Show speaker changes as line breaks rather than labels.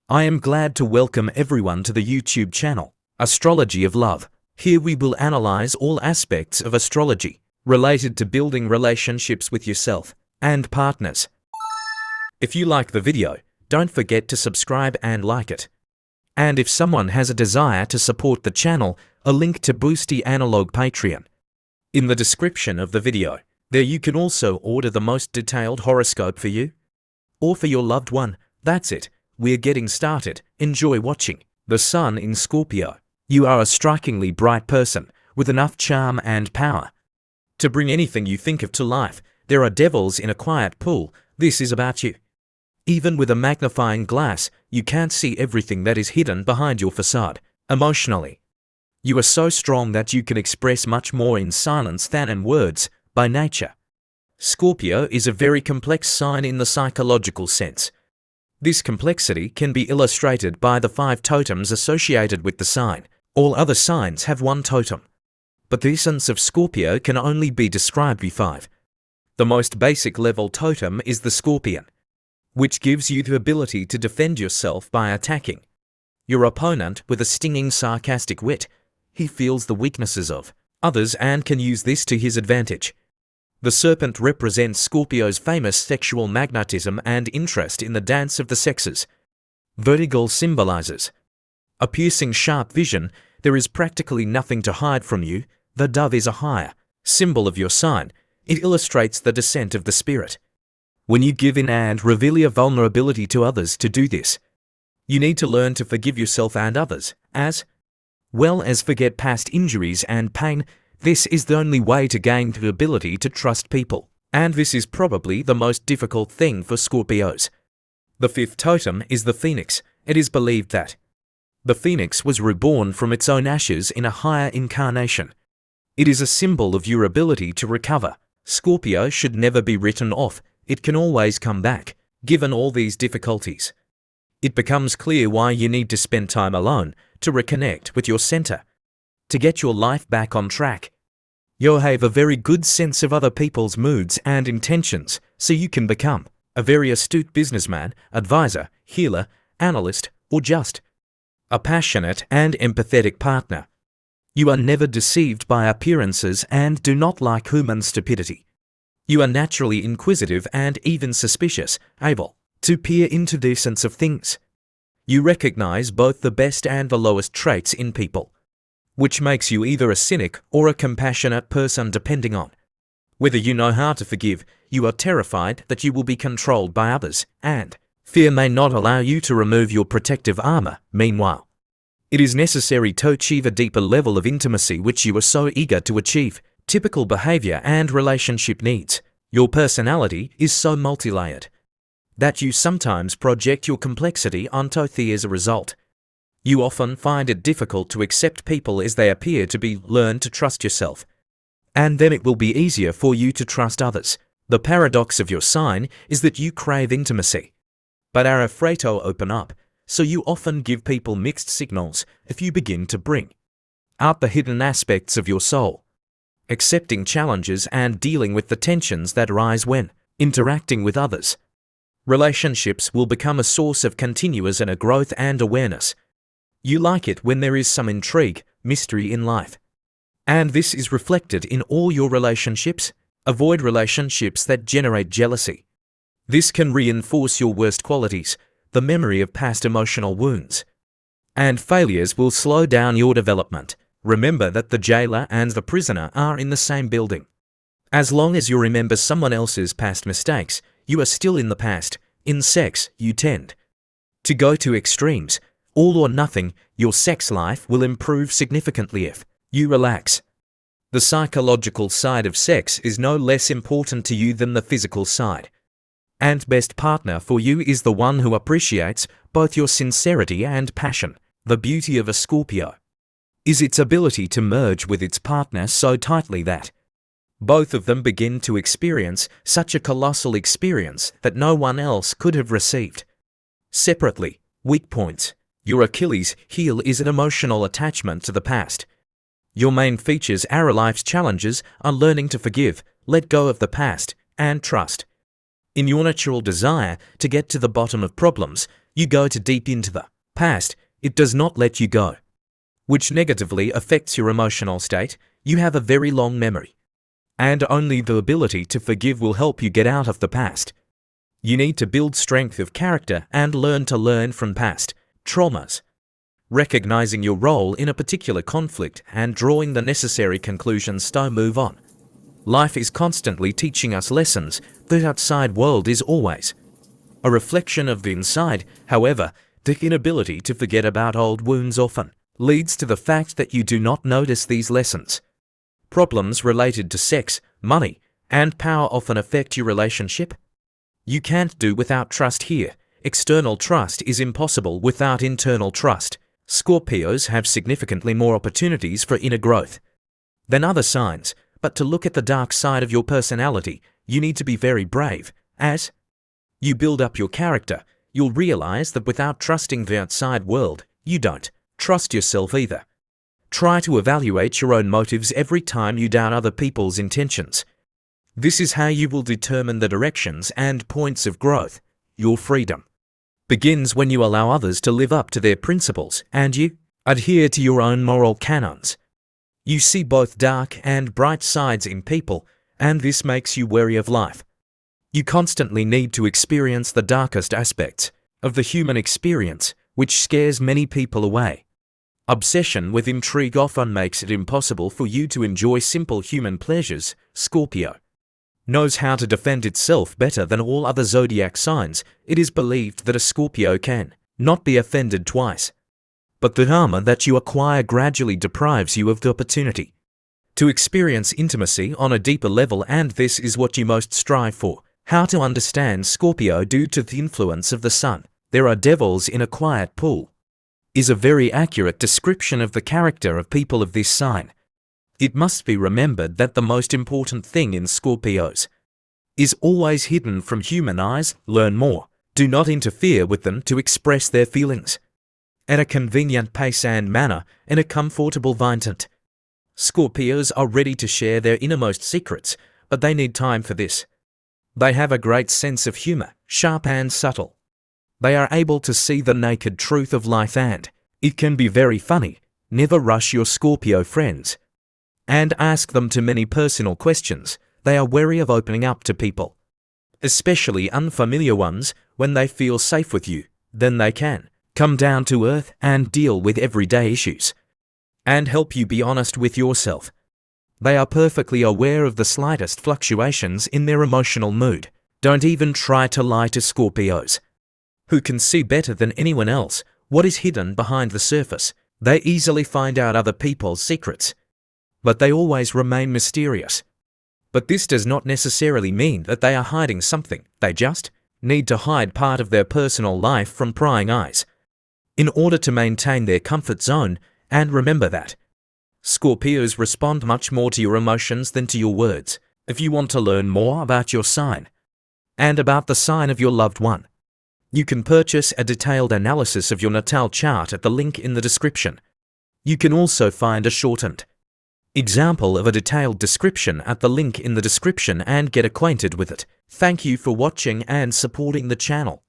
I am glad to welcome everyone to the YouTube channel, Astrology of Love. Here we will analyze all aspects of astrology related to building relationships with yourself and partners. If you like the video, don't forget to subscribe and like it. And if someone has a desire to support the channel, a link to Boosty Analog Patreon in the description of the video. There you can also order the most detailed horoscope for you or for your loved one. That's it. We're getting started. Enjoy watching. The Sun in Scorpio. You are a strikingly bright person with enough charm and power to bring anything you think of to life. There are devils in a quiet pool. This is about you. Even with a magnifying glass, you can't see everything that is hidden behind your facade. Emotionally, you are so strong that you can express much more in silence than in words. By nature, Scorpio is a very complex sign in the psychological sense. This complexity can be illustrated by the 5 totems associated with the sign. All other signs have one totem, but the essence of Scorpio can only be described with 5. The most basic level totem is the Scorpion, which gives you the ability to defend yourself by attacking your opponent with a stinging, sarcastic wit. He feels the weaknesses of others and can use this to his advantage. The serpent represents Scorpio's famous sexual magnetism and interest in the dance of the sexes. Vertigo symbolizes a piercing, sharp vision. There is practically nothing to hide from you. The dove is a higher symbol of your sign. It illustrates the descent of the spirit. When you give in and reveal your vulnerability to others to do this, you need to learn to forgive yourself and others, as well as forget past injuries and pain. This is the only way to gain the ability to trust people, and this is probably the most difficult thing for Scorpios. The 5th totem is the phoenix. It is believed that the phoenix was reborn from its own ashes in a higher incarnation. It is a symbol of your ability to recover. Scorpio should never be written off. It can always come back, given all these difficulties. It becomes clear why you need to spend time alone to reconnect with your center, to get your life back on track. You have a very good sense of other people's moods and intentions, so you can become a very astute businessman, advisor, healer, analyst, or just a passionate and empathetic partner. You are never deceived by appearances and do not like human stupidity. You are naturally inquisitive and even suspicious, able to peer into the essence of things. You recognize both the best and the lowest traits in people, which makes you either a cynic or a compassionate person depending on whether you know how to forgive. You are terrified that you will be controlled by others, and fear may not allow you to remove your protective armor. Meanwhile, it is necessary to achieve a deeper level of intimacy which you are so eager to achieve. Typical behavior and relationship needs. Your personality is so multi-layered that you sometimes project your complexity onto others as a result. You often find it difficult to accept people as they appear to be. Learn to trust yourself, and then it will be easier for you to trust others. The paradox of your sign is that you crave intimacy, but are afraid to open up, so you often give people mixed signals. If you begin to bring out the hidden aspects of your soul, accepting challenges and dealing with the tensions that arise when interacting with others, relationships will become a source of continuous inner growth and awareness. You like it when there is some intrigue, mystery in life, and this is reflected in all your relationships. Avoid relationships that generate jealousy. This can reinforce your worst qualities. The memory of past emotional wounds and failures will slow down your development. Remember that the jailer and the prisoner are in the same building. As long as you remember someone else's past mistakes, you are still in the past. In sex, you tend to go to extremes. All or nothing. Your sex life will improve significantly if you relax. The psychological side of sex is no less important to you than the physical side. And best partner for you is the one who appreciates both your sincerity and passion. The beauty of a Scorpio is its ability to merge with its partner so tightly that both of them begin to experience such a colossal experience that no one else could have received separately. Weak points. Your Achilles heel is an emotional attachment to the past. Your main features are life's challenges are learning to forgive, let go of the past, and trust in your natural desire to get to the bottom of problems. You go too deep into the past, it does not let you go, which negatively affects your emotional state. You have a very long memory, and only the ability to forgive will help you get out of the past. You need to build strength of character and learn to learn from past traumas, recognizing your role in a particular conflict and drawing the necessary conclusions to move on. Life is constantly teaching us lessons. The outside world is always a reflection of the inside. However, the inability to forget about old wounds often leads to the fact that you do not notice these lessons. Problems related to sex, money, and power often affect your relationship. You can't do without trust here. External trust is impossible without internal trust. Scorpios have significantly more opportunities for inner growth than other signs, but to look at the dark side of your personality, you need to be very brave. As you build up your character, you'll realize that without trusting the outside world, you don't trust yourself either. Try to evaluate your own motives every time you doubt other people's intentions. This is how you will determine the directions and points of growth. Your freedom begins when you allow others to live up to their principles and you adhere to your own moral canons. You see both dark and bright sides in people, and this makes you wary of life. You constantly need to experience the darkest aspects of the human experience, which scares many people away. Obsession with intrigue often makes it impossible for you to enjoy simple human pleasures. Scorpio knows how to defend itself better than all other zodiac signs. It is believed that a Scorpio can not be offended twice, but the armor that you acquire gradually deprives you of the opportunity to experience intimacy on a deeper level, and this is what you most strive for. How to understand Scorpio due to the influence of the sun. There are devils in a quiet pool is a very accurate description of the character of people of this sign. It must be remembered that the most important thing in Scorpios is always hidden from human eyes. Learn more. Do not interfere with them to express their feelings at a convenient pace and manner in a comfortable environment. Scorpios are ready to share their innermost secrets, but they need time for this. They have a great sense of humor, sharp and subtle. They are able to see the naked truth of life, and it can be very funny. Never rush your Scorpio friends and ask them too many personal questions. They are wary of opening up to people, especially unfamiliar ones. When they feel safe with you, then they can come down to earth and deal with everyday issues and help you be honest with yourself. They are perfectly aware of the slightest fluctuations in their emotional mood. Don't even try to lie to Scorpios, who can see better than anyone else what is hidden behind the surface. They easily find out other people's secrets, but they always remain mysterious. But this does not necessarily mean that they are hiding something. They just need to hide part of their personal life from prying eyes in order to maintain their comfort zone. And remember that Scorpios respond much more to your emotions than to your words. If you want to learn more about your sign and about the sign of your loved one, you can purchase a detailed analysis of your natal chart at the link in the description. You can also find a shortened example of a detailed description at the link in the description and get acquainted with it. Thank you for watching and supporting the channel.